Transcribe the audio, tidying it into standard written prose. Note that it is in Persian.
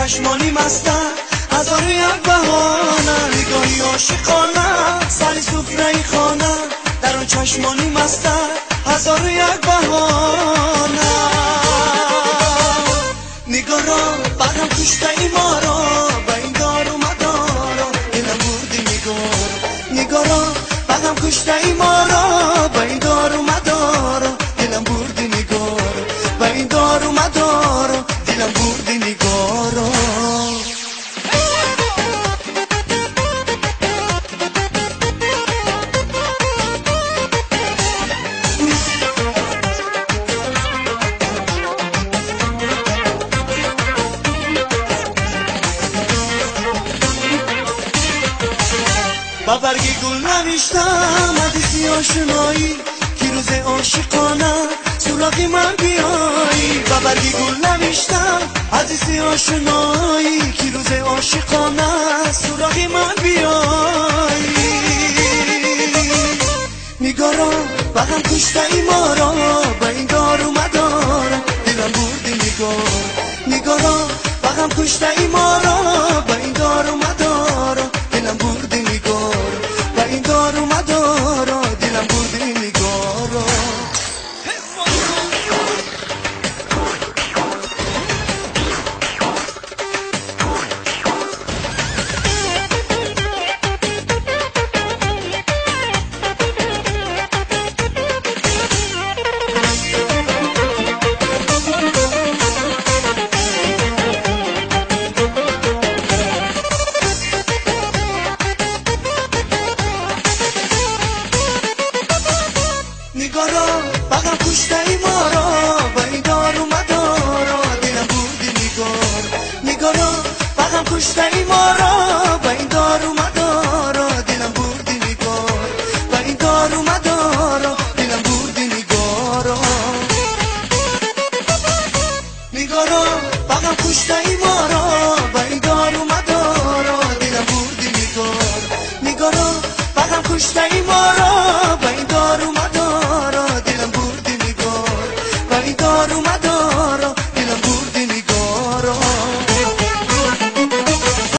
چشمانی مستن هزار و یک بهانه، نگاهی عاشقانه سری سفره خانه، در آن چشمانی مستن هزار و یک بهانه. نگاه را بعدم کشته ای ما را به این دار و مدارا، دلم بردی نگاه را بعدم کشته ای ما را به این دار و مدارا، دلم بردی نگاه به این دار و مدارا، دلم بردی نگاه را. با برگی گل نوشتم حدیثی آشنایی که روز عاشقانه سراغی من بیایی. با برگی گل نوشتم حدیثی آشنایی که روز عاشقانه سراغی من بیایی. نگاه را بعدم کشته ای ما را به این دار و مدارا، دلم بردی نگاه را بعدم کشته ای ما را به این دار و مدارا، دلم بردی نگاه به این دار و مدارا، دلم بردی نگاه را. نگاه را بعدم کشته ای ما را به این دار و مدارا، دلم بردی نگاه را بعدم کشته ای ما را